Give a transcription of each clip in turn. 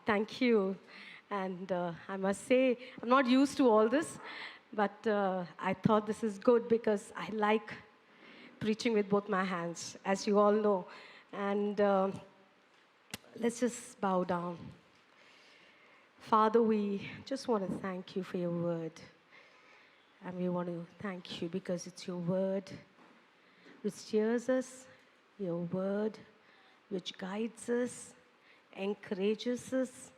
Thank you. And I must say, I'm not used to all this, but I thought this is good because I like preaching with both my hands, as you all know. And let's just bow down. Father, we just want to thank you for your word. And we want to thank you because it's your word which steers us, your word which guides us, encourages us,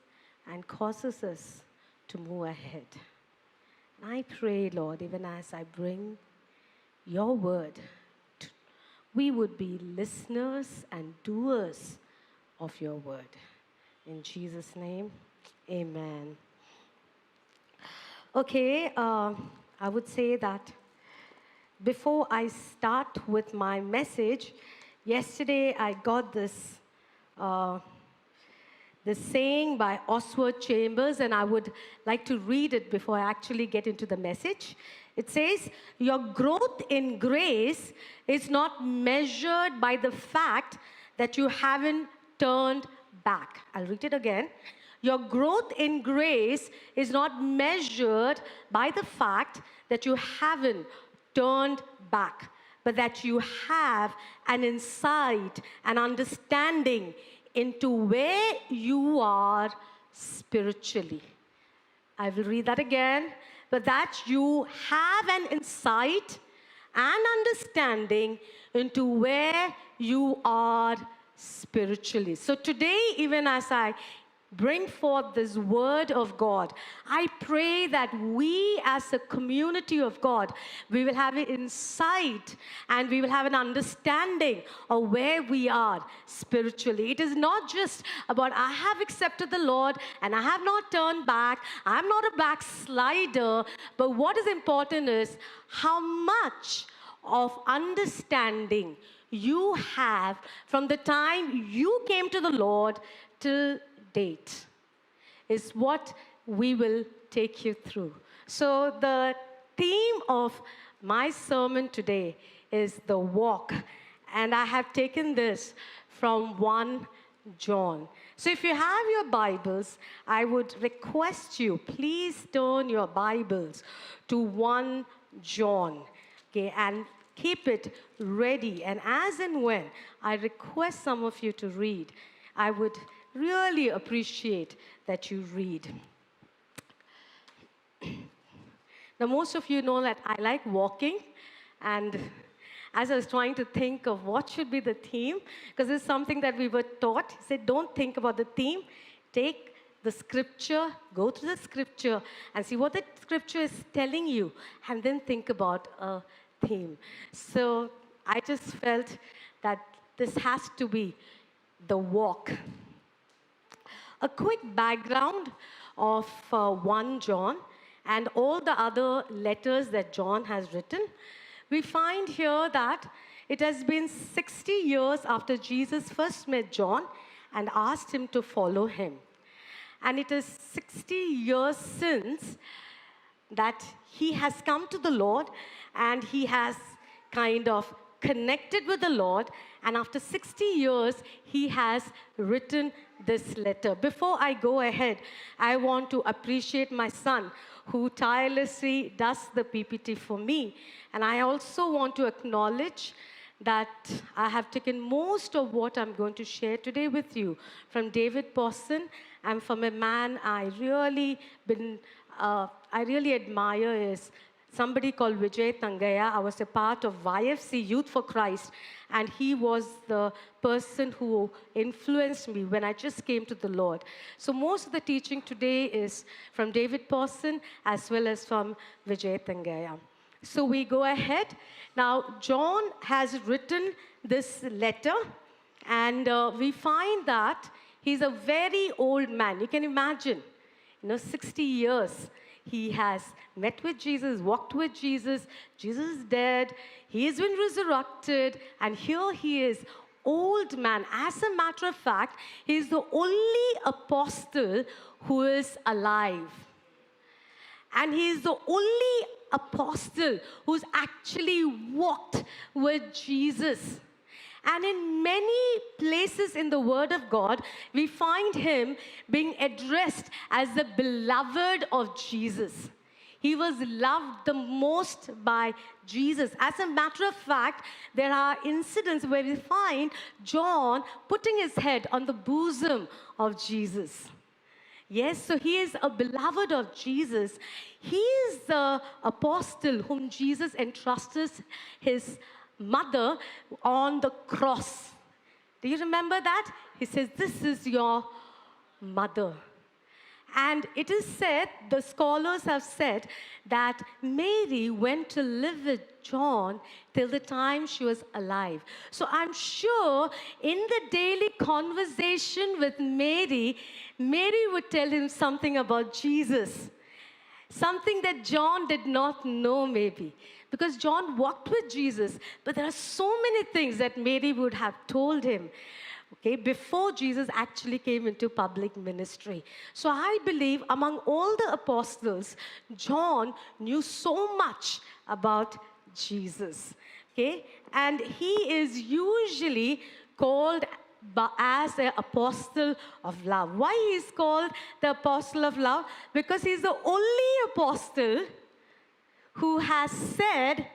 and causes us to move ahead. And I pray, Lord, even as I bring your word, we would be listeners and doers of your word. In Jesus' name, amen. Okay, I would say that before I start with my message, yesterday I got this saying by Oswald Chambers, and I would like to read it before I actually get into the message. It says, your growth in grace is not measured by the fact that you haven't turned back. I'll read it again. Your growth in grace is not measured by the fact that you haven't turned back, but that you have an insight, an understanding into where you are spiritually. I will read that again. But that you have an insight and understanding into where you are spiritually. So today, even as I bring forth this word of God, I pray that we as a community of God, we will have an insight and we will have an understanding of where we are spiritually. It is not just about I have accepted the Lord and I have not turned back. I'm not a backslider, but what is important is how much of understanding you have from the time you came to the Lord till date is what we will take you through. So the theme of my sermon today is the walk, and I have taken this from 1 John. So if you have your Bibles, I would request you, please turn your Bibles to 1 John, okay, and keep it ready. And as and when I request some of you to read, I would really appreciate that you read. Now, most of you know that I like walking, and as I was trying to think of what should be the theme, because it's something that we were taught, he said, don't think about the theme, take the scripture, go through the scripture, and see what the scripture is telling you, and then think about a theme. So I just felt that this has to be the walk. A quick background of 1 John and all the other letters that John has written. We find here that it has been 60 years after Jesus first met John and asked him to follow him. And it is 60 years since that he has come to the Lord and he has kind of connected with the Lord, and after 60 years, he has written this letter. Before I go ahead, I want to appreciate my son who tirelessly does the PPT for me. And I also want to acknowledge that I have taken most of what I'm going to share today with you from David Pawson and from a man I really admire is somebody called Vijay Tangaya. I was a part of YFC, Youth for Christ, and he was the person who influenced me when I just came to the Lord. So most of the teaching today is from David Pawson as well as from Vijay Tangaya. So we go ahead. Now, John has written this letter, and we find that he's a very old man. You can imagine, 60 years. He has met with Jesus, walked with Jesus. Jesus is dead. He has been resurrected. And here he is, old man. As a matter of fact, he is the only apostle who is alive. And he is the only apostle who's actually walked with Jesus. And in many places in the Word of God, we find him being addressed as the beloved of Jesus. He was loved the most by Jesus. As a matter of fact, there are incidents where we find John putting his head on the bosom of Jesus. Yes, so he is a beloved of Jesus. He is the apostle whom Jesus entrusted his mother on the cross. Do you remember that? He says, "This is your mother." And it is said, the scholars have said, that Mary went to live with John till the time she was alive. So I'm sure in the daily conversation with Mary, Mary would tell him something about Jesus. Something that John did not know, maybe. Because John walked with Jesus, but there are so many things that Mary would have told him. Okay, before Jesus actually came into public ministry. So I believe among all the apostles, John knew so much about Jesus. Okay, and he is usually called as the apostle of love. Why he is called the apostle of love? Because he's the only apostle who has said,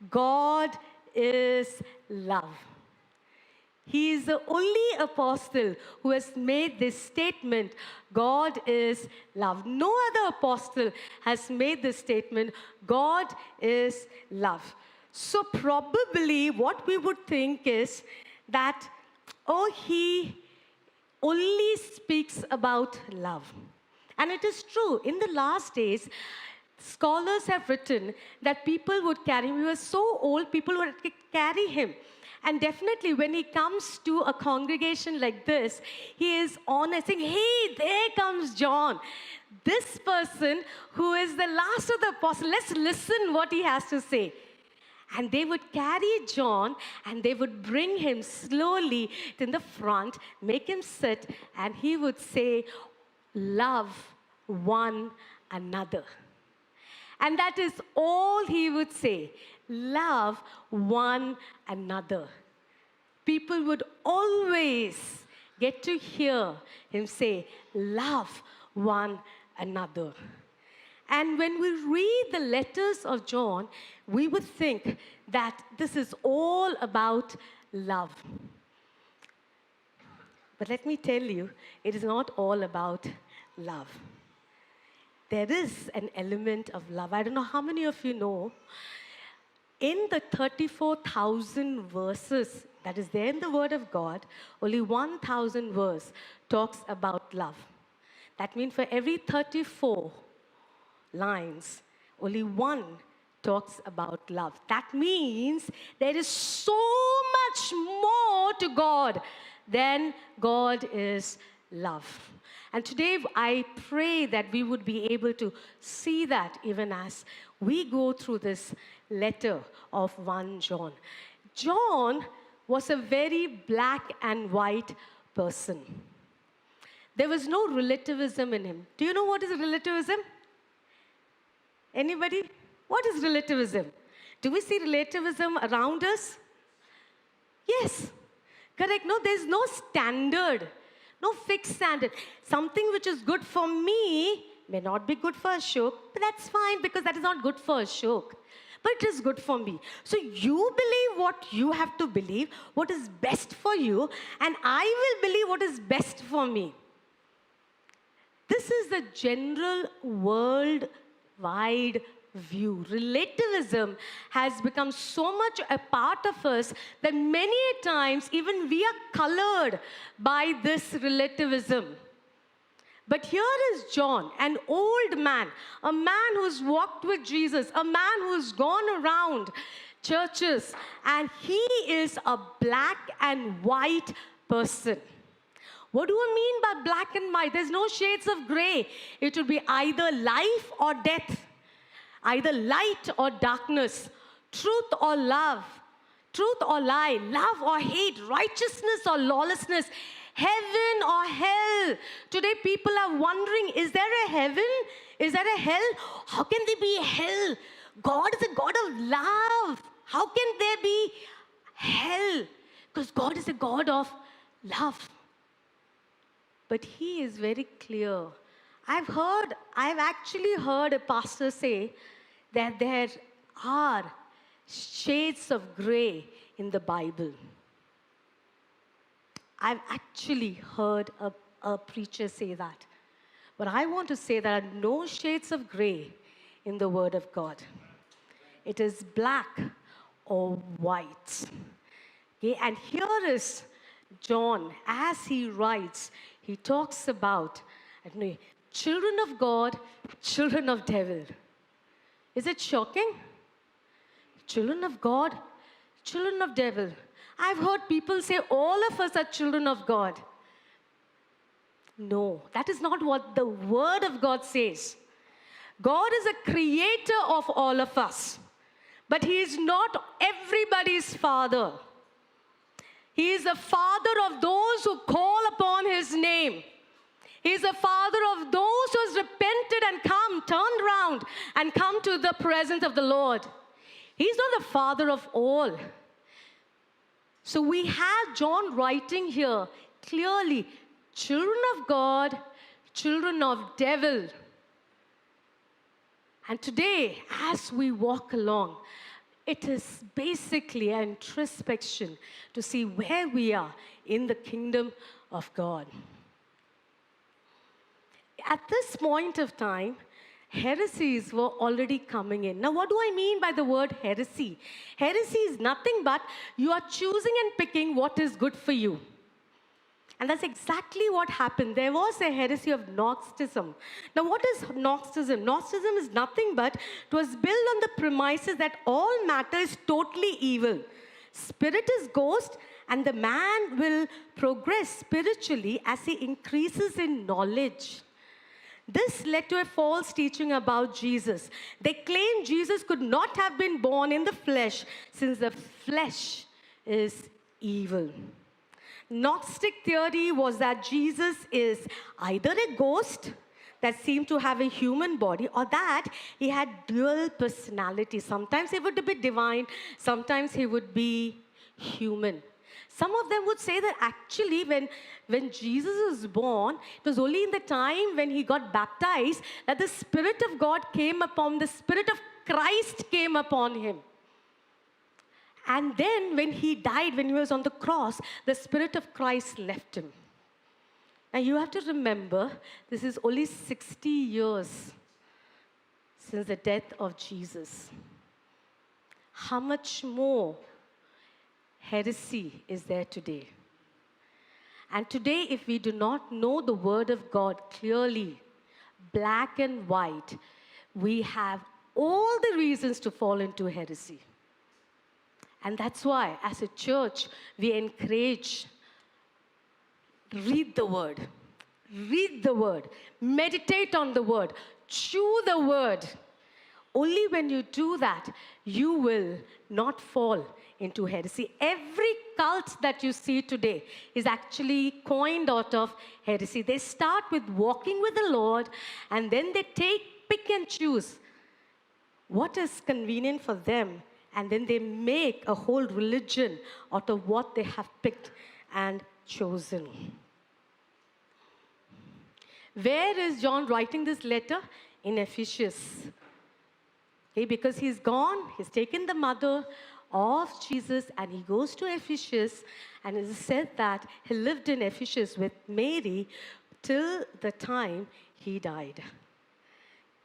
God is love. He is the only apostle who has made this statement, God is love. No other apostle has made this statement, God is love. So probably what we would think is that, oh, he only speaks about love. And it is true, in the last days, scholars have written that people would carry him. He was so old, people would carry him. And definitely when he comes to a congregation like this, he is honest, saying, hey, there comes John. This person who is the last of the apostles, let's listen what he has to say. And they would carry John and they would bring him slowly to the front, make him sit, and he would say, love one another. And that is all he would say. Love one another. People would always get to hear him say, love one another. And when we read the letters of John, we would think that this is all about love. But let me tell you, it is not all about love. There is an element of love. I don't know how many of you know, in the 34,000 verses that is there in the Word of God, only 1,000 verse talks about love. That means for every 34 lines, only one talks about love. That means there is so much more to God than God is love. And today I pray that we would be able to see that even as we go through this letter of 1 John. John was a very black and white person. There was no relativism in him. Do you know what is relativism? Anybody? What is relativism? Do we see relativism around us? Yes. Correct. No, there's no standard. No fixed standard. Something which is good for me may not be good for Ashok, but that's fine because that is not good for Ashok. But it is good for me. So you believe what you have to believe, what is best for you, and I will believe what is best for me. This is the general worldwide view. Relativism has become so much a part of us that many times even we are colored by this relativism. But here is John, an old man, a man who's walked with Jesus, a man who's gone around churches, and he is a black and white person. What do I mean by black and white? There's no shades of gray. It would be either life or death, either light or darkness, truth or love, truth or lie, love or hate, righteousness or lawlessness, heaven or hell. Today people are wondering, is there a heaven? Is there a hell? How can there be a hell? God is a God of love. How can there be hell? because God is a God of love. But he is very clear. I've actually heard a pastor say that there are shades of gray in the Bible. I've actually heard a preacher say that. But I want to say there are no shades of gray in the Word of God. It is black or white. Okay? And here is John, as he writes, he talks about children of God, children of devil. Is it shocking? Children of God, children of devil. I've heard people say all of us are children of God. No, that is not what the Word of God says. God is a creator of all of us, but he is not everybody's father. He is a father of those who call upon his name. He is a father of those who has repented and turned around and come to the presence of the Lord. He's not the father of all. So we have John writing here clearly, children of God, children of devil. And today, as we walk along, it is basically an introspection to see where we are in the kingdom of God. At this point of time, heresies were already coming in. Now, what do I mean by the word heresy? Heresy is nothing but you are choosing and picking what is good for you. And that's exactly what happened. There was a heresy of Gnosticism. Now, what is Gnosticism? Gnosticism is nothing but it was built on the premises that all matter is totally evil. Spirit is ghost, and the man will progress spiritually as he increases in knowledge. This led to a false teaching about Jesus. They claimed Jesus could not have been born in the flesh, since the flesh is evil. Gnostic theory was that Jesus is either a ghost that seemed to have a human body, or that he had dual personality. Sometimes he would be divine, sometimes he would be human. Some of them would say that actually when Jesus was born, it was only in the time when he got baptized that the Spirit of God came upon, the Spirit of Christ came upon him. And then when he died, when he was on the cross, the Spirit of Christ left him. Now you have to remember, this is only 60 years since the death of Jesus. How much more heresy is there today? And today, if we do not know the Word of God clearly, black and white, we have all the reasons to fall into heresy. And that's why, as a church, we encourage, read the Word, meditate on the Word, chew the Word. Only when you do that, you will not fall into heresy. Every cult that you see today is actually coined out of heresy. They start with walking with the Lord, and then they pick and choose what is convenient for them, and then they make a whole religion out of what they have picked and chosen. Where is John writing this letter? In Ephesus. Okay, because he's gone, he's taken the mother of Jesus, and he goes to Ephesus, and it is said that he lived in Ephesus with Mary till the time he died.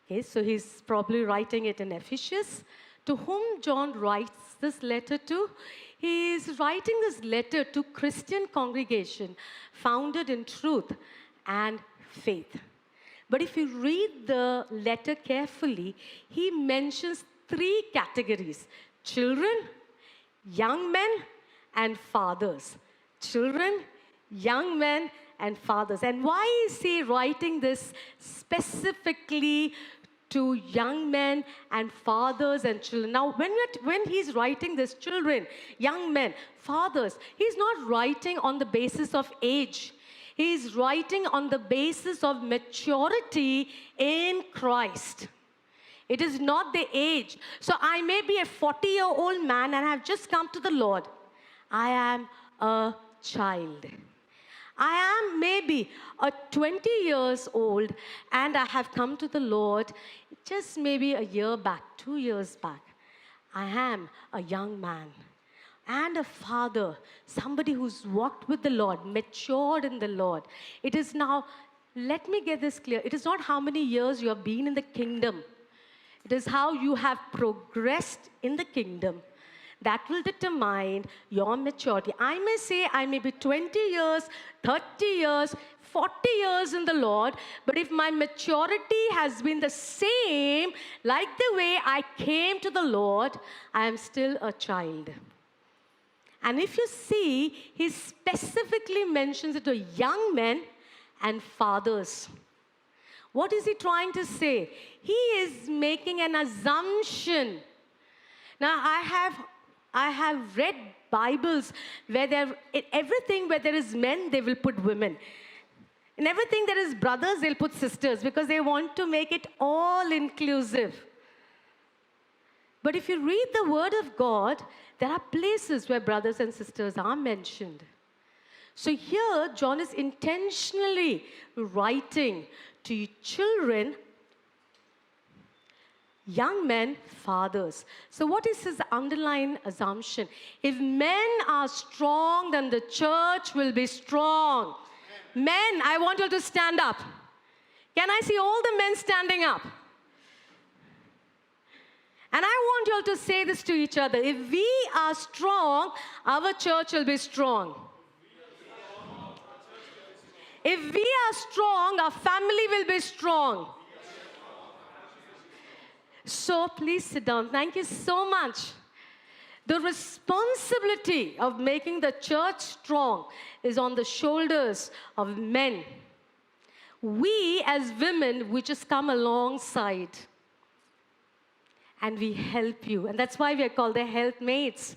Okay, so he's probably writing it in Ephesus. To whom John writes this letter to? He is writing this letter to Christian congregation founded in truth and faith. But if you read the letter carefully, he mentions 3 categories: children, young men, and fathers. Children, young men, and fathers. And why is he writing this specifically to young men and fathers and children? Now, when he's writing this, children, young men, fathers, he's not writing on the basis of age. He's writing on the basis of maturity in Christ. It is not the age. So I may be a 40-year-old man and have just come to the Lord. I am a child. I am maybe a 20 years old and I have come to the Lord just maybe a year back, 2 years back. I am a young man and a father, somebody who's walked with the Lord, matured in the Lord. It is now, let me get this clear, it is not how many years you have been in the kingdom. It is how you have progressed in the kingdom that will determine your maturity. I may say I may be 20 years, 30 years, 40 years in the Lord, but if my maturity has been the same, like the way I came to the Lord, I am still a child. And if you see, he specifically mentions it to young men and fathers. What is he trying to say? He is making an assumption. Now, I have read Bibles where in everything where there is men, they will put women. In everything there is brothers, they'll put sisters because they want to make it all inclusive. But if you read the Word of God, there are places where brothers and sisters are mentioned. So here, John is intentionally writing to children, young men, fathers. So what is his underlying assumption? If men are strong, then the church will be strong. Men, I want you to stand up. Can I see all the men standing up? And I want you all to say this to each other. If we are strong, our church will be strong. If we are strong, our family will be strong. So please sit down. Thank you so much. The responsibility of making the church strong is on the shoulders of men. We as women, we just come alongside and we help you. And that's why we are called the helpmates.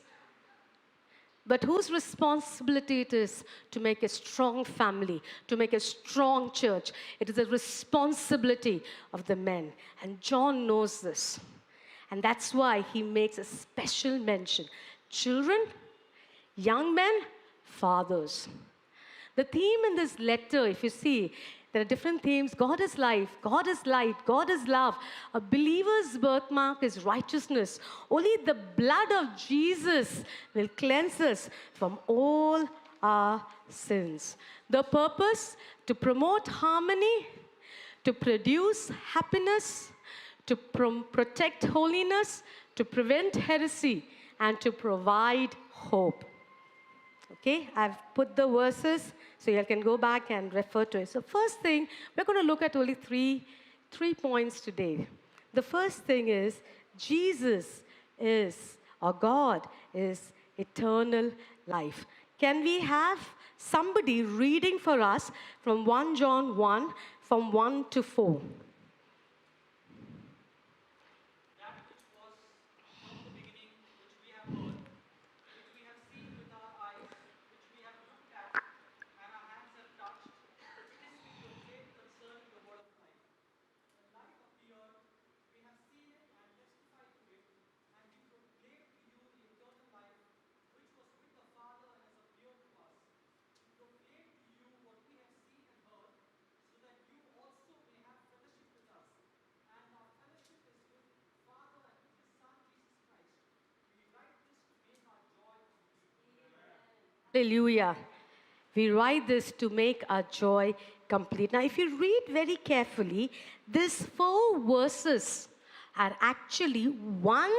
But whose responsibility it is to make a strong family, to make a strong church? It is a responsibility of the men. And John knows this. And that's why he makes a special mention. Children, young men, fathers. The theme in this letter, if you see, there are different themes. God is life, God is light, God is love. A believer's birthmark is righteousness. Only the blood of Jesus will cleanse us from all our sins. The purpose? To promote harmony, to produce happiness, to protect holiness, to prevent heresy, and to provide hope. Okay, I've put the verses so you can go back and refer to it. So first thing, we're going to look at only three points today. The first thing is Jesus is, or God is, eternal life. Can we have somebody reading for us from 1 John 1, from 1 to 4? Hallelujah. We write this to make our joy complete. Now, if you read very carefully, these 4 verses are actually one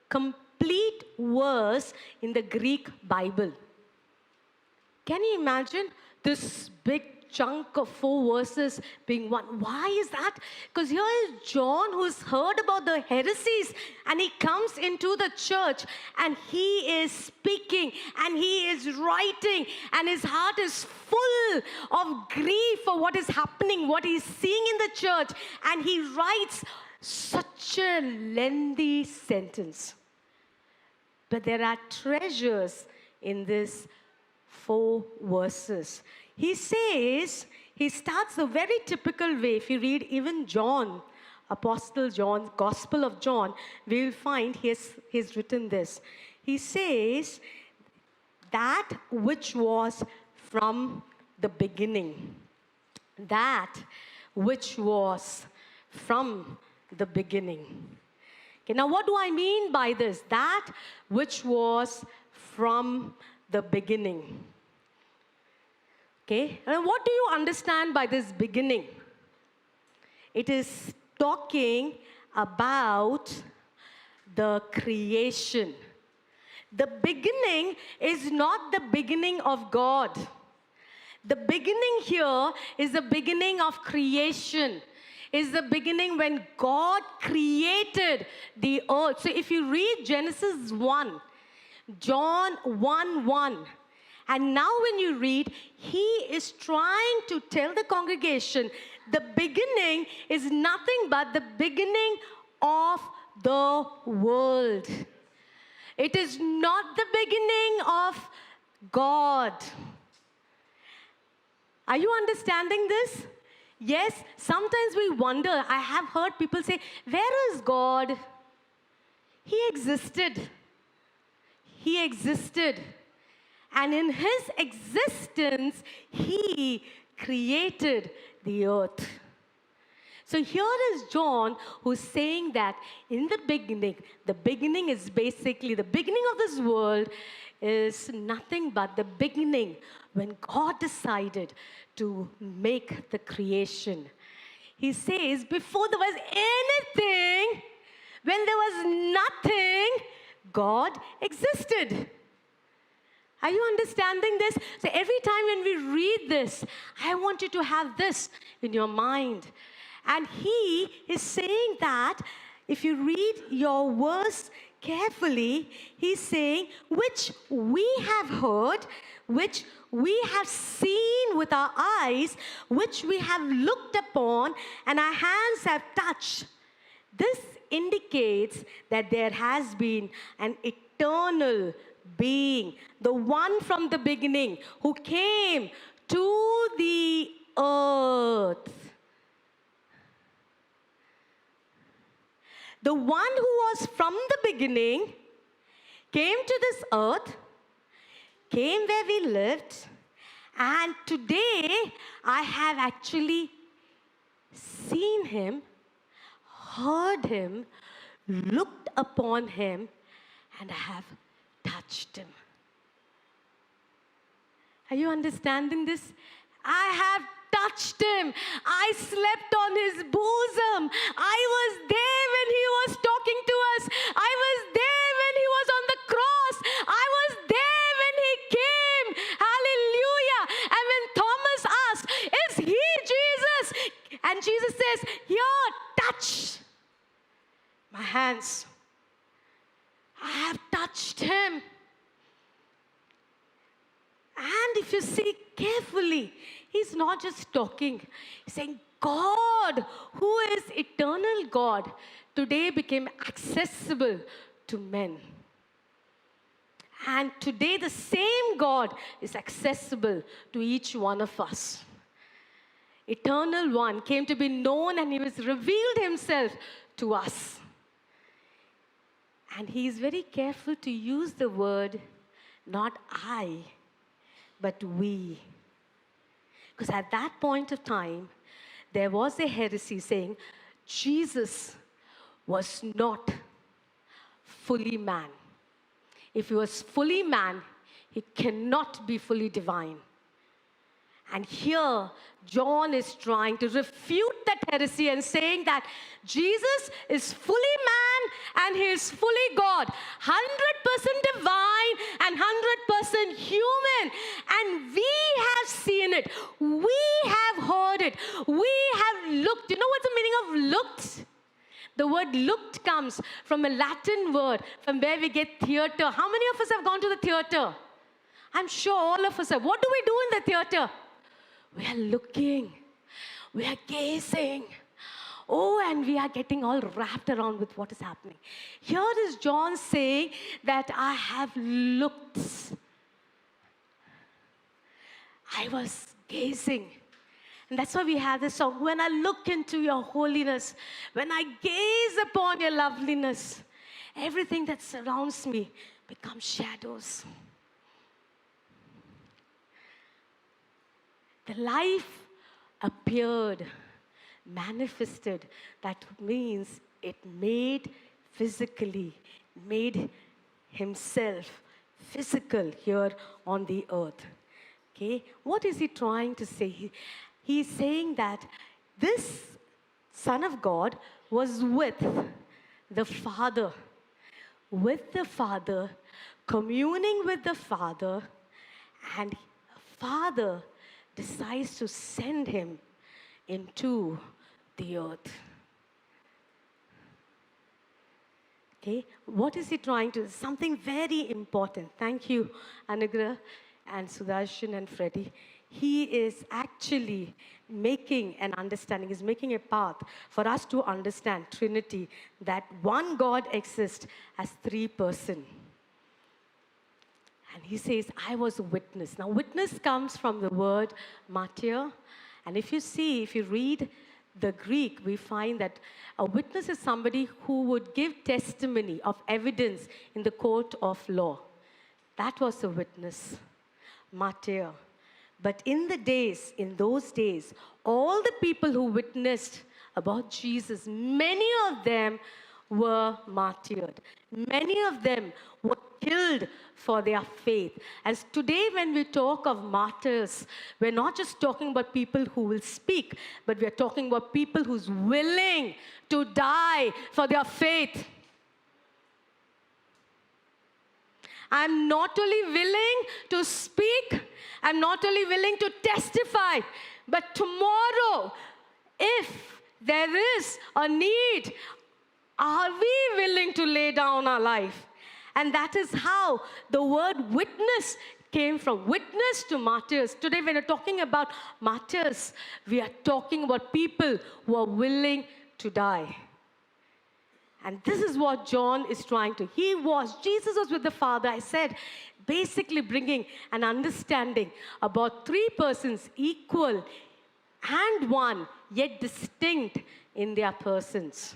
complete verse in the Greek Bible. Can you imagine this big chunk of 4 verses being one? Why is that? Because here is John who's heard about the heresies and he comes into the church and he is speaking and he is writing and his heart is full of grief for what is happening, what he's seeing in the church, and he writes such a lengthy sentence. But there are treasures in this 4 verses. He says, he starts a very typical way. If you read even John, Apostle John, Gospel of John, we will find he's written this. He says, that which was from the beginning. That which was from the beginning. Okay, now what do I mean by this? That which was from the beginning. Okay, and what do you understand by this beginning? It is talking about the creation. The beginning is not the beginning of God. The beginning here is the beginning of creation. Is the beginning when God created the earth. So if you read Genesis 1, John 1:1, and now when you read, he is trying to tell the congregation the beginning is nothing but the beginning of the world. It is not the beginning of God. Are you understanding this? Yes, sometimes we wonder. I have heard people say, where is God? He existed. He existed. And in his existence, he created the earth. So here is John who's saying that in the beginning is basically the beginning of this world is nothing but the beginning when God decided to make the creation. He says, before there was anything, when there was nothing, God existed. Are you understanding this? So every time when we read this, I want you to have this in your mind. And he is saying that, if you read your verse carefully, he's saying, which we have heard, which we have seen with our eyes, which we have looked upon, and our hands have touched. This indicates that there has been an eternal being, the one from the beginning, who came to the earth. The one who was from the beginning came to this earth, came where we lived, and today I have actually seen him, heard him, looked upon him, and I have touched him. Are you understanding this? I have touched him. I slept on his bosom. I was there when he was talking to us. I was there when he was on the cross. I was there when he came. Hallelujah. And when Thomas asked, is he Jesus? And Jesus says, here, touch my hands. I have touched him. And if you see carefully, he's not just talking. He's saying, God, who is eternal God, today became accessible to men. And today the same God is accessible to each one of us. Eternal One came to be known, and he was revealed himself to us. And he is very careful to use the word, not I, but we. Because at that point of time, there was a heresy saying Jesus was not fully man. If he was fully man, he cannot be fully divine. And here, John is trying to refute that heresy and saying that Jesus is fully man and he is fully God, 100% divine and 100% human. And we have seen it. We have heard it. We have looked. You know what's the meaning of looked? The word looked comes from a Latin word from where we get theater. How many of us have gone to the theater? I'm sure all of us have. What do we do in the theater? We are looking. We are gazing. Oh, and we are getting all wrapped around with what is happening. Here is John saying that I have looked. I was gazing. And that's why we have this song, when I look into your holiness, when I gaze upon your loveliness, everything that surrounds me becomes shadows. The life appeared, manifested. That means it made physically, made himself physical here on the earth. Okay, what is he trying to say? He's saying that this Son of God was with the Father, communing with the Father, and Father decides to send him into the earth. Okay, what is he trying to? Something very important. Thank you, Anugrah and Sudarshan and Freddie. He is actually making an understanding, is making a path for us to understand Trinity, that one God exists as three persons. And he says, I was a witness. Now, witness comes from the word martyr. And if you read the Greek, we find that a witness is somebody who would give testimony of evidence in the court of law. That was a witness, martyr. But in those days, all the people who witnessed about Jesus, many of them were martyred. Many of them were killed for their faith. As today, when we talk of martyrs, we're not just talking about people who will speak, but we're talking about people who's willing to die for their faith. I'm not only willing to speak, I'm not only willing to testify, but tomorrow, if there is a need, are we willing to lay down our life? And that is how the word witness came from. Witness to martyrs. Today, when we're talking about martyrs, we are talking about people who are willing to die. And this is what John is trying to. Jesus was with the Father, I said, basically bringing an understanding about three persons, equal and one, yet distinct in their persons.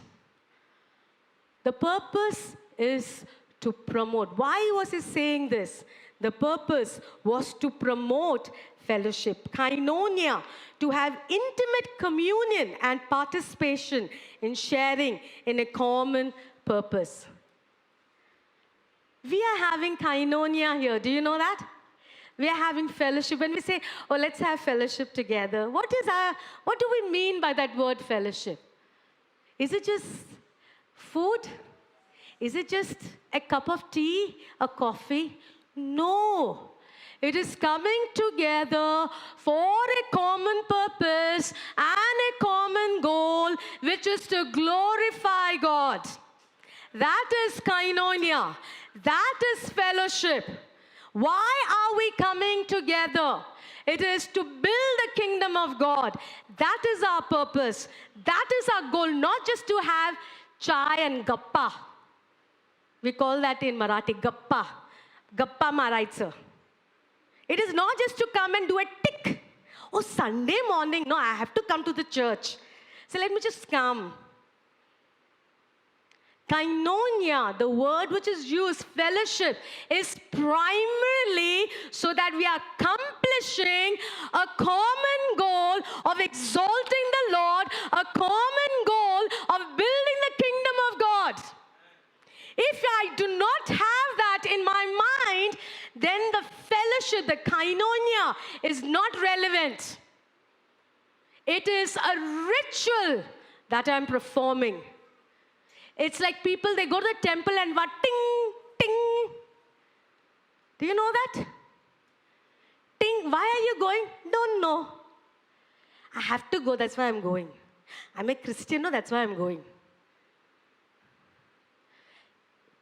The purpose is to promote. Why was he saying this? The purpose was to promote fellowship, koinonia, to have intimate communion and participation in sharing in a common purpose. We are having koinonia here. Do you know that? We are having fellowship. When we say, oh, let's have fellowship together, what do we mean by that word fellowship? Is it just food? Is it just a cup of tea, a coffee? No. It is coming together for a common purpose and a common goal, which is to glorify God. That is koinonia. That is fellowship. Why are we coming together? It is to build the kingdom of God. That is our purpose. That is our goal, not just to have chai and gappa. We call that in Marathi, gappa. Gappa maraitsa. It is not just to come and do a tick. Oh, Sunday morning, no, I have to come to the church. So let me just come. Koinonia, the word which is used, fellowship, is primarily so that we are accomplishing a common goal of exalting the Lord, a common goal of building the kingdom of God. If I do not have that in my mind, then the fellowship, the koinonia, is not relevant. It is a ritual that I'm performing. It's like people, they go to the temple and what? Ting, ting. Do you know that? Ting. Why are you going? Don't know. I have to go, that's why I'm going. I'm a Christian, no, that's why I'm going.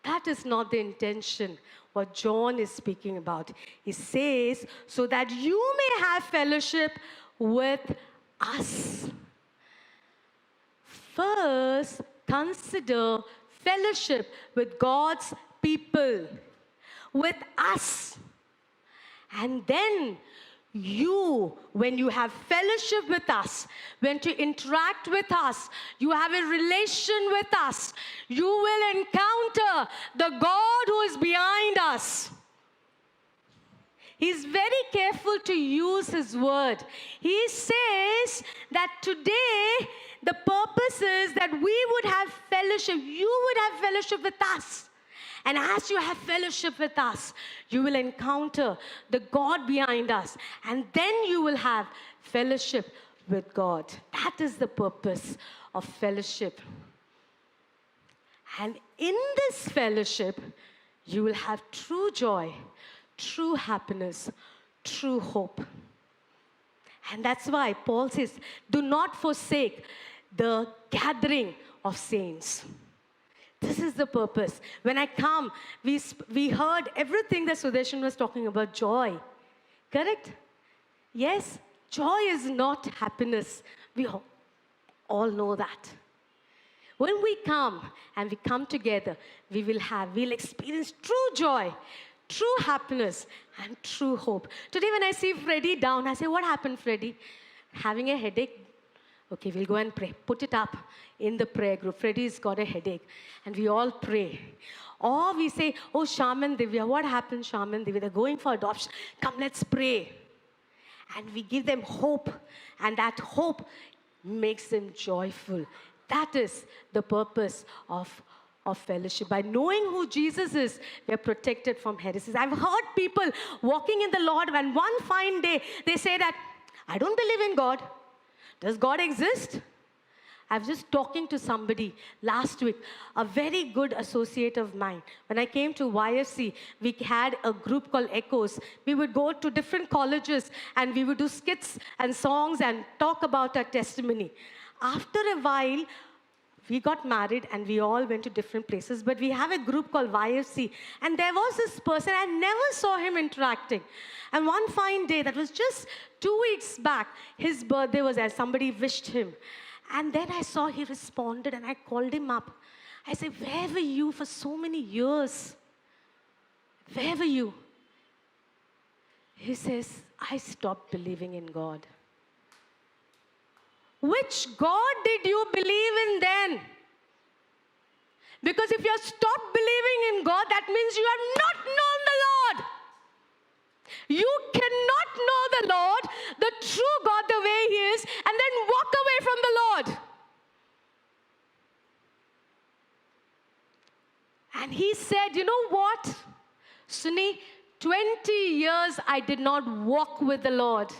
That is not the intention, what John is speaking about. He says, so that you may have fellowship with us. First, consider fellowship with God's people, with us. And then you, when you have fellowship with us, when you interact with us, you have a relation with us, you will encounter the God who is behind us. He's very careful to use his word. He says that today the purpose is that we would have fellowship. You would have fellowship with us. And as you have fellowship with us, you will encounter the God behind us. And then you will have fellowship with God. That is the purpose of fellowship. And in this fellowship, you will have true joy, true happiness, true hope. And that's why Paul says, do not forsake the gathering of saints. This is the purpose. When I come, we heard everything that Sudarshan was talking about, joy. Correct? Yes, joy is not happiness. We all know that. When we come and we come together, we'll experience true joy, true happiness, and true hope. Today when I see Freddie down, I say, what happened, Freddie? Having a headache? Okay, we'll go and pray. Put it up in the prayer group. Freddie's got a headache. And we all pray. Or we say, oh, Sham and Divya, what happened, Sham and Divya? They're going for adoption. Come, let's pray. And we give them hope. And that hope makes them joyful. That is the purpose of fellowship. By knowing who Jesus is, we are protected from heresies. I've heard people walking in the Lord, and one fine day, they say that, I don't believe in God. Does God exist? I was just talking to somebody last week, a very good associate of mine. When I came to YFC, we had a group called Echoes. We would go to different colleges and we would do skits and songs and talk about our testimony. After a while, we got married and we all went to different places, but we have a group called YFC. And there was this person, I never saw him interacting. And one fine day, that was just 2 weeks back, his birthday was there, somebody wished him. And then I saw he responded and I called him up. I said, where were you for so many years? Where were you? He says, I stopped believing in God. Which God did you believe in then? Because if you have stopped believing in God, that means you have not known the Lord. You cannot know the Lord, the true God, the way He is, and then walk away from the Lord. And he said, you know what, Sunny, 20 years I did not walk with the Lord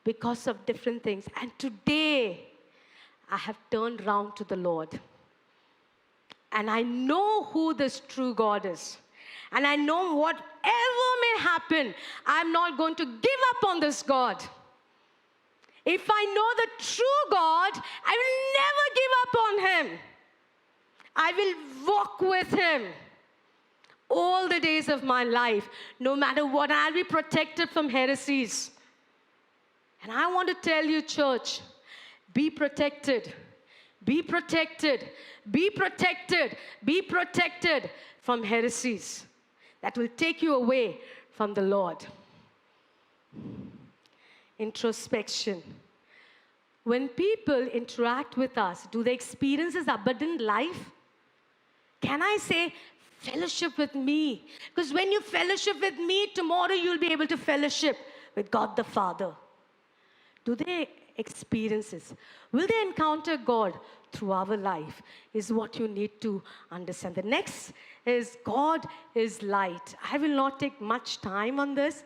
because of different things. And today, I have turned round to the Lord. And I know who this true God is. And I know whatever may happen, I'm not going to give up on this God. If I know the true God, I will never give up on Him. I will walk with Him all the days of my life, no matter what. I'll be protected from heresies. And I want to tell you, church, be protected. Be protected. Be protected. Be protected from heresies that will take you away from the Lord. Introspection. When people interact with us, do they experience this abundant life? Can I say, fellowship with me? Because when you fellowship with me, tomorrow you'll be able to fellowship with God the Father. Do they experience this? Will they encounter God through our life? Is what you need to understand. The next is God is light. I will not take much time on this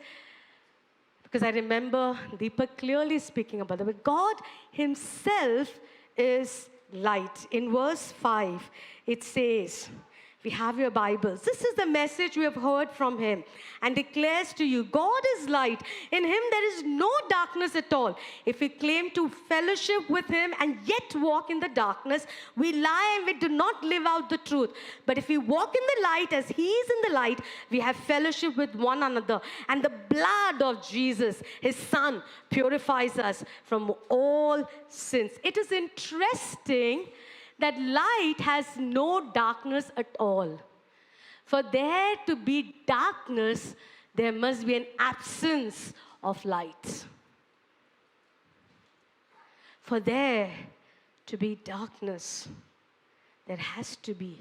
because I remember Deepak clearly speaking about that. But God Himself is light. In verse 5, it says, we have your Bibles. This is the message we have heard from Him and declares to you, God is light. In Him there is no darkness at all. If we claim to fellowship with Him and yet walk in the darkness, we lie and we do not live out the truth. But if we walk in the light as He is in the light, we have fellowship with one another. And the blood of Jesus, His Son, purifies us from all sins. It is interesting that light has no darkness at all. For there to be darkness, there must be an absence of light. For there to be darkness, there has to be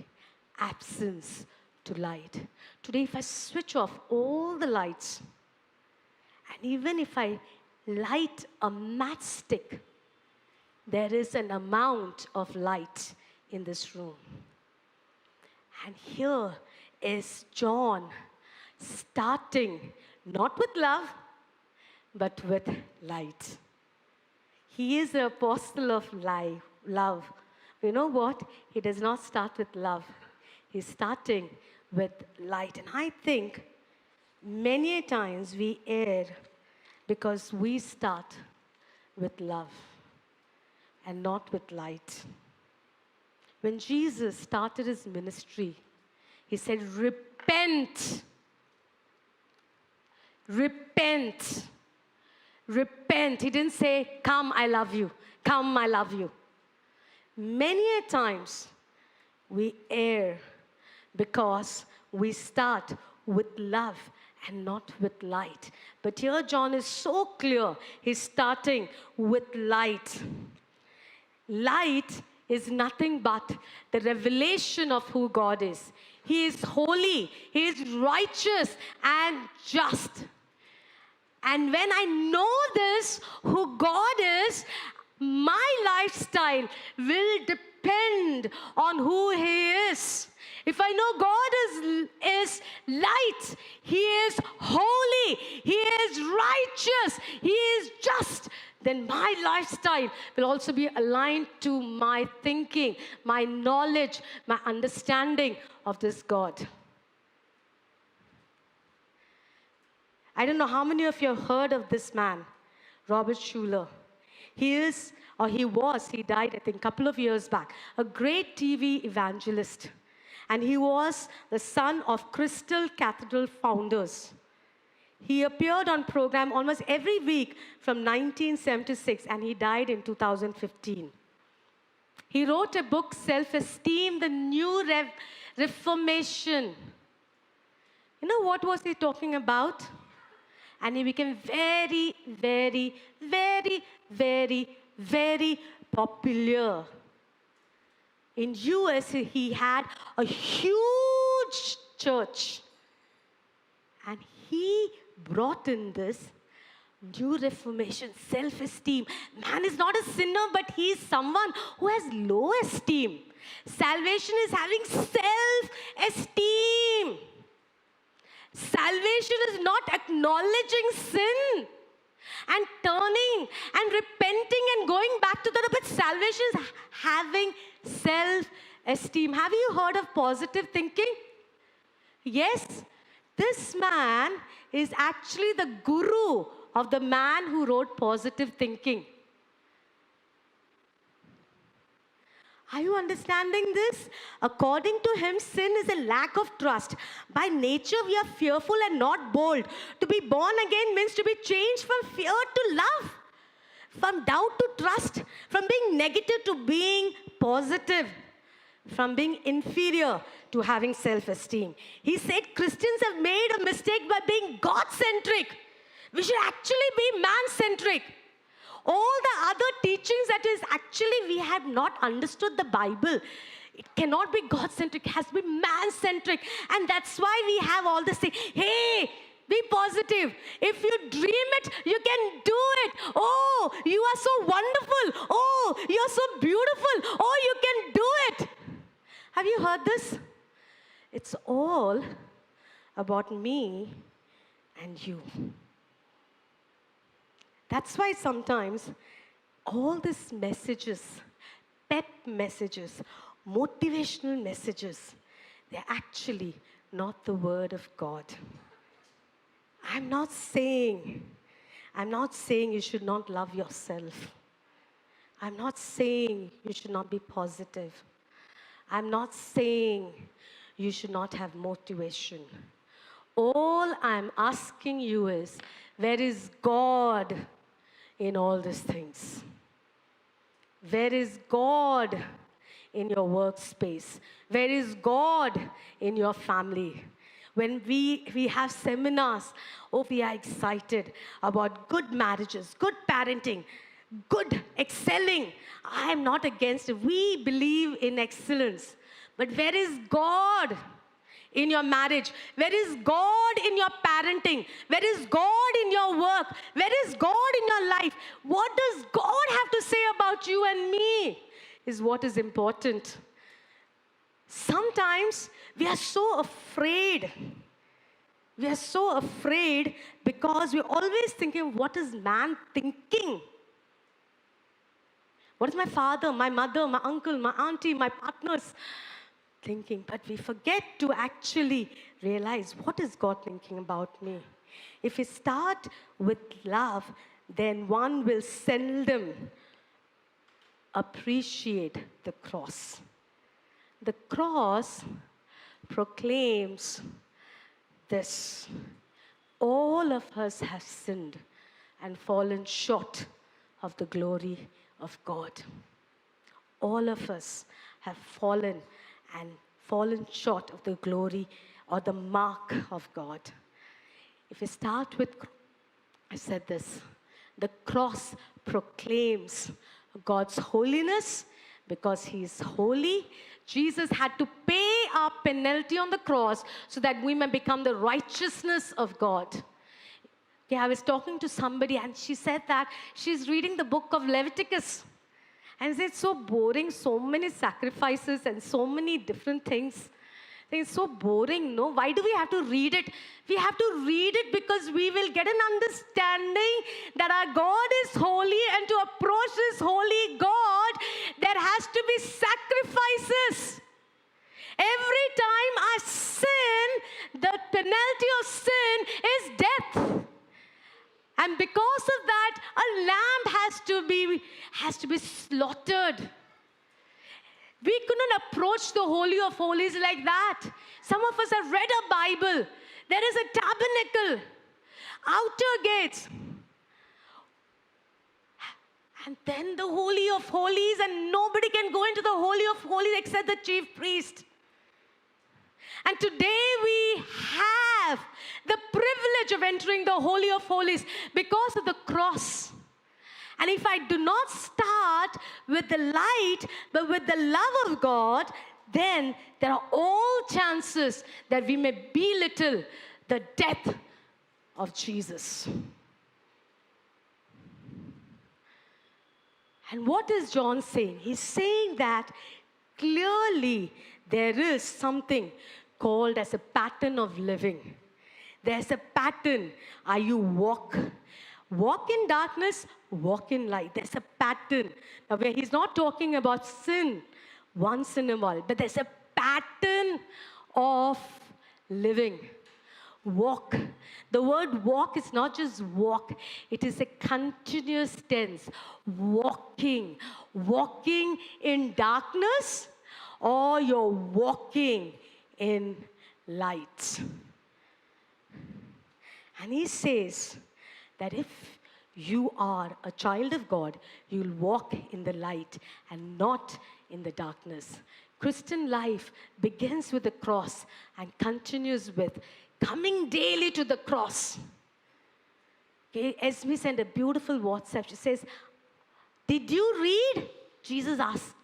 absence to light. Today, if I switch off all the lights, And even if I light a matchstick, there is an amount of light in this room. And here is John starting not with love, but with light. He is the apostle of love. You know what? He does not start with love. He's starting with light. And I think many times we err because we start with love and not with light. When Jesus started his ministry, he said, repent. Repent. Repent. He didn't say, come, I love you. Come, I love you. Many a times we err because we start with love and not with light. But here John is so clear. He's starting with light. Light is nothing but the revelation of who God is. He is holy, he is righteous and just. And when I know this, who God is, my lifestyle will depend on who he is. If I know God is light, he is holy, he is righteous, he is just, then my lifestyle will also be aligned to my thinking, my knowledge, my understanding of this God. I don't know how many of you have heard of this man, Robert Schuller. He died, I think, a couple of years back, a great TV evangelist. And he was the son of Crystal Cathedral founders. He appeared on program almost every week from 1976, and he died in 2015. He wrote a book, Self-Esteem, the New Reformation. You know what was he talking about? And he became very, very, very, very, very popular. In US, he had a huge church. And he brought in this new reformation, self-esteem. Man is not a sinner, but he is someone who has low esteem. Salvation is having self-esteem. Salvation is not acknowledging sin and turning and repenting and going back to the Lord, but salvation is having self-esteem. Have you heard of positive thinking? Yes, this man is actually the guru of the man who wrote Positive Thinking. Are you understanding this? According to him, sin is a lack of trust. By nature, we are fearful and not bold. To be born again means to be changed from fear to love, from doubt to trust, from being negative to being positive, from being inferior to having self-esteem. He said Christians have made a mistake by being God-centric. We should actually be man-centric. All the other teachings that is actually, we have not understood the Bible. It cannot be God-centric, it has to be man-centric. And that's why we have all this thing. Hey, be positive. If you dream it, you can do it. Oh, you are so wonderful. Oh, you are so beautiful. Oh, you can do it. Have you heard this? It's all about me and you. That's why sometimes all these messages, pep messages, motivational messages, they're actually not the word of God. I'm not saying you should not love yourself. I'm not saying you should not be positive. I'm not saying you should not have motivation. All I'm asking you is, where is God in all these things? Where is God in your workspace? Where is God in your family? When we have seminars, we are excited about good marriages, good parenting, good excelling. I am not against it. We believe in excellence. But where is God in your marriage? Where is God in your parenting? Where is God in your work? Where is God in your life? What does God have to say about you and me is what is important. Sometimes we are so afraid. We are so afraid because we're always thinking, what is man thinking? What is my father, my mother, my uncle, my auntie, my partners thinking? But we forget to actually realize, what is God thinking about me? If we start with love, then one will seldom appreciate the cross. The cross proclaims this: all of us have sinned and fallen short of the glory of God. All of us have fallen short of the glory or the mark of God. If we start with, I said this, the cross proclaims God's holiness because He is holy. Jesus had to pay our penalty on the cross so that we may become the righteousness of God. Okay, I was talking to somebody and she said that she's reading the book of Leviticus. And it's so boring, so many sacrifices and so many different things. It's so boring, no? Why do we have to read it? We have to read it because we will get an understanding that our God is holy, and to approach this holy God, there has to be sacrifices. Every time I sin, the penalty of sin is death. And because of that, a lamb has to be slaughtered. We couldn't approach the Holy of Holies like that. Some of us have read a Bible. There is a tabernacle, outer gates, and then the Holy of Holies, and nobody can go into the Holy of Holies except the chief priest. And today we have the privilege of entering the Holy of Holies because of the cross. And if I do not start with the light, but with the love of God, then there are all chances that we may belittle the death of Jesus. And what is John saying? He's saying that clearly there is something called as a pattern of living. There's a pattern. Are you walk in darkness, walk in light. There's a pattern. Now, where he's not talking about sin once in a while, but there's a pattern of living. Walk. The word walk is not just walk, it is a continuous tense. Walking. Walking in darkness, or you're walking in light. And he says that if you are a child of God, you'll walk in the light and not in the darkness. Christian life begins with the cross and continues with coming daily to the cross. Okay, Esme sent a beautiful WhatsApp. She says, did you read? Jesus asked.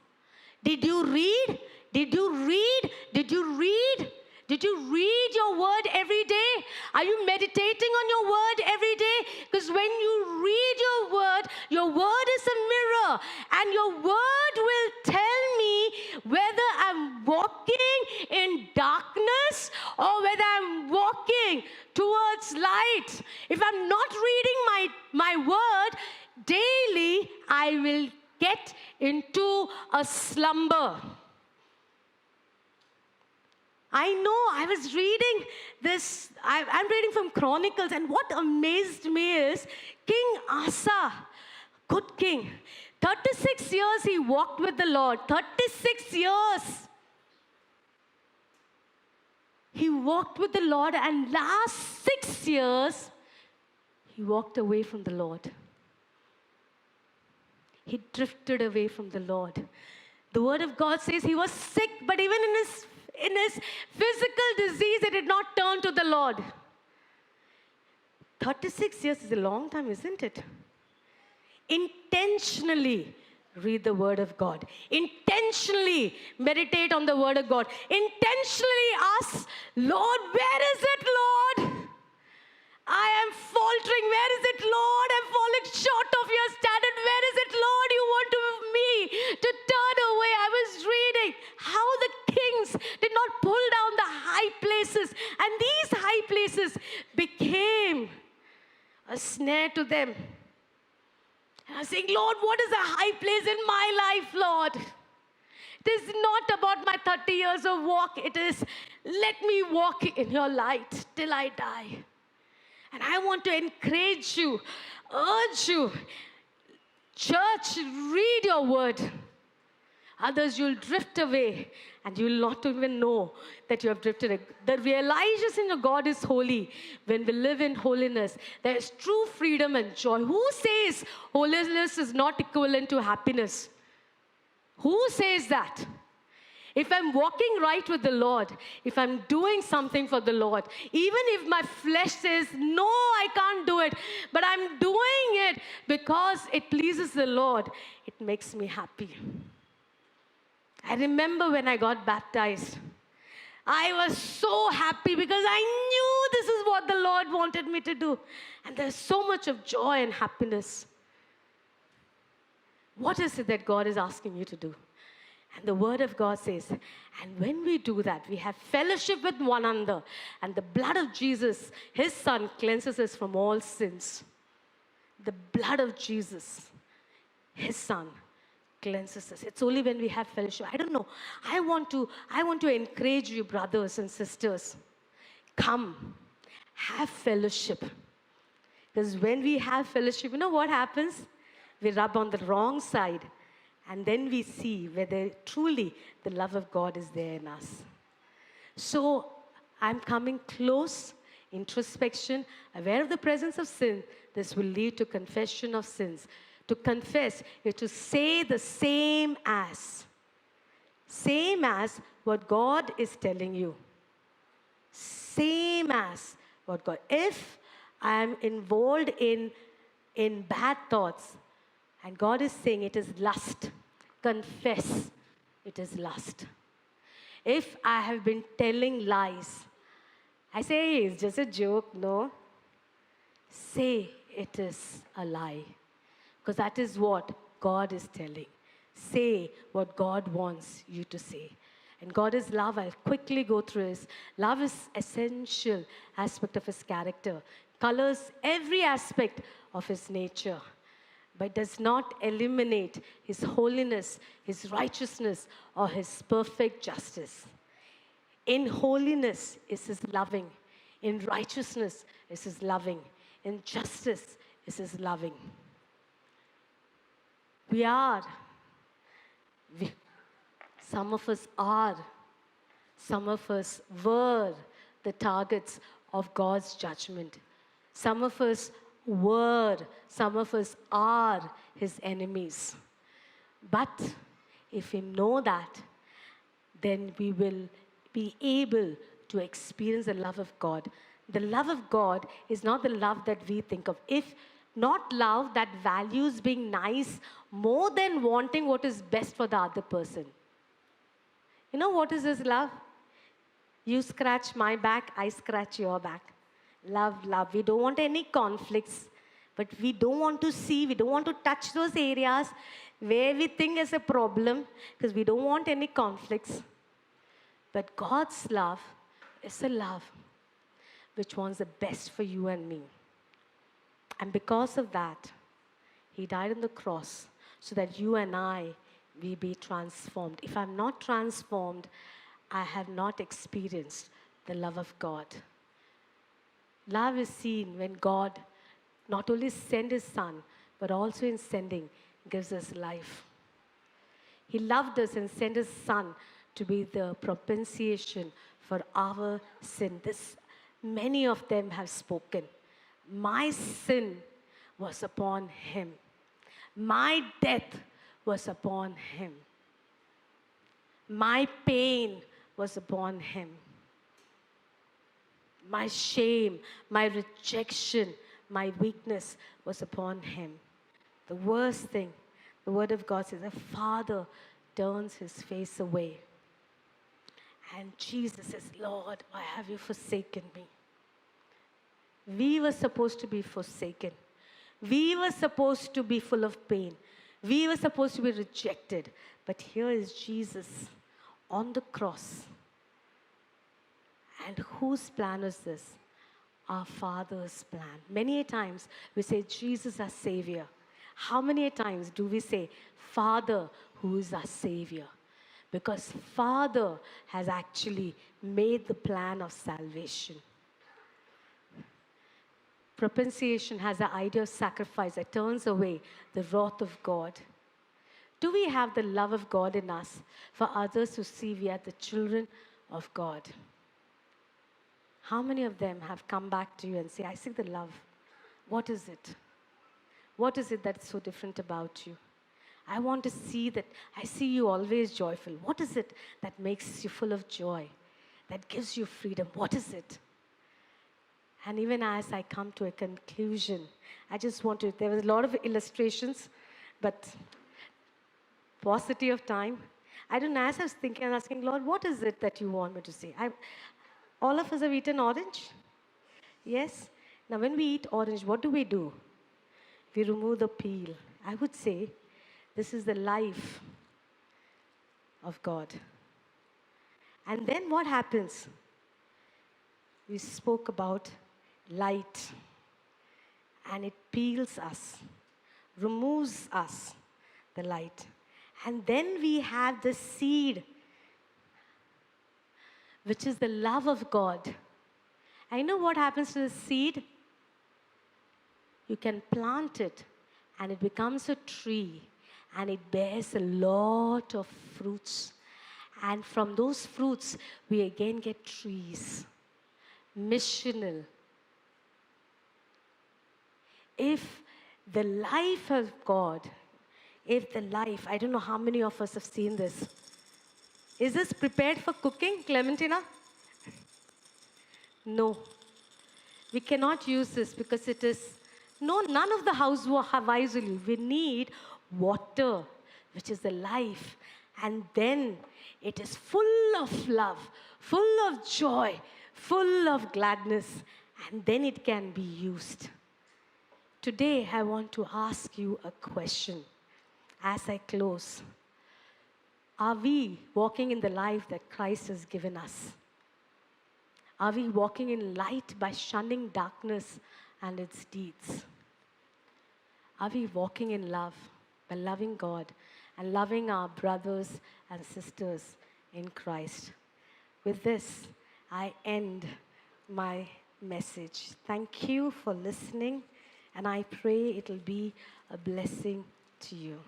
Did you read? Did you read? Did you read? Did you read your word every day? Are you meditating on your word every day? Because when you read your word is a mirror, and your word will tell me whether I'm walking in darkness or whether I'm walking towards light. If I'm not reading my word daily, I will get into a slumber. I know, I was reading this, I'm reading from Chronicles, and what amazed me is King Asa, good king, 36 years he walked with the Lord, 36 years. He walked with the Lord, and last 6 years, he walked away from the Lord. He drifted away from the Lord. The word of God says he was sick, but even in his physical disease, he did not turn to the Lord. 36 years is a long time, isn't it? Intentionally read the Word of God. Intentionally meditate on the Word of God. Intentionally ask, Lord, where is it, Lord? I am faltering. Where is it, Lord? I'm falling short of your standard. Where is it, Lord? You want me to turn away. I was reading how the kings did not pull down the high places, and these high places became a snare to them. And I was saying, Lord, what is a high place in my life, Lord? It is not about my 30 years of walk. It is, let me walk in your light till I die. And I want to encourage you, urge you, church, read your word. Others, you'll drift away and you'll not even know that you have drifted away. The realization of God is holy. When we live in holiness, there is true freedom and joy. Who says holiness is not equivalent to happiness? Who says that? If I'm walking right with the Lord, if I'm doing something for the Lord, even if my flesh says, no, I can't do it, but I'm doing it because it pleases the Lord, it makes me happy. I remember when I got baptized, I was so happy because I knew this is what the Lord wanted me to do. And there's so much of joy and happiness. What is it that God is asking you to do? And the Word of God says, and when we do that, we have fellowship with one another, and the blood of Jesus, His Son, cleanses us from all sins. The blood of Jesus, His Son, cleanses us. It's only when we have fellowship. I don't know. I want to encourage you, brothers and sisters. Come, have fellowship. Because when we have fellowship, you know what happens? We rub on the wrong side. And then we see whether truly the love of God is there in us. So I'm coming close, introspection, aware of the presence of sin. This will lead to confession of sins. To confess is to say the same as what God is telling you. Same as what God. If I am involved in bad thoughts, and God is saying it is lust, confess it is lust. If I have been telling lies, I say it's just a joke, no. Say it is a lie. Because that is what God is telling. Say what God wants you to say. And God is love. I'll quickly go through this. Love is essential aspect of His character. Colors every aspect of His nature. But does not eliminate His holiness, His righteousness, or His perfect justice. In holiness is His loving. In righteousness is His loving. In justice is His loving. Some of us are, some of us were the targets of God's judgment. Some of us some of us are His enemies. But if we know that, then we will be able to experience the love of God. The love of God is not the love that we think of. If not love that values being nice more than wanting what is best for the other person. You know what is His love? You scratch my back, I scratch your back. Love, love. We don't want any conflicts, but we don't want to touch those areas where we think is a problem, because we don't want any conflicts. But God's love is a love which wants the best for you and me. And because of that, He died on the cross so that you and I, we be transformed. If I'm not transformed, I have not experienced the love of God. Love is seen when God not only sent His Son, but also in sending gives us life. He loved us and sent His Son to be the propitiation for our sin. Many of them have spoken. My sin was upon Him. My death was upon Him. My pain was upon Him. My shame, my rejection, my weakness was upon Him. The worst thing The word of God says, a father turns his face away. And Jesus says, Lord, why have you forsaken me? We were supposed to be forsaken. We were supposed to be full of pain. We were supposed to be rejected. But here is Jesus on the cross. And whose plan is this? Our Father's plan. Many a times we say, Jesus our Savior. How many a times do we say, Father who is our Savior? Because Father has actually made the plan of salvation. Propitiation has the idea of sacrifice that turns away the wrath of God. Do we have the love of God in us for others to see we are the children of God? How many of them have come back to you and say, I see the love. What is it? What is it that's so different about you? I want to see that. I see you always joyful. What is it that makes you full of joy? That gives you freedom? What is it? And even as I come to a conclusion, I just want to, there was a lot of illustrations, but paucity of time. I don't know, as I was thinking and asking, Lord, what is it that you want me to say? All of us have eaten orange? Yes? Now, when we eat orange, what do? We remove the peel. I would say, this is the life of God. And then what happens? We spoke about light. And it peels us, removes us, the light. And then we have the seed, which is the love of God. I know what happens to the seed. You can plant it and it becomes a tree and it bears a lot of fruits. And from those fruits, we again get trees. Missional. If the life of God, I don't know how many of us have seen this. Is this prepared for cooking, Clementina? No. We cannot use this because it is, none of the housewives will use. We need water, which is the life. And then it is full of love, full of joy, full of gladness. And then it can be used. Today, I want to ask you a question as I close. Are we walking in the life that Christ has given us? Are we walking in light by shunning darkness and its deeds? Are we walking in love by loving God and loving our brothers and sisters in Christ? With this, I end my message. Thank you for listening, and I pray it will be a blessing to you.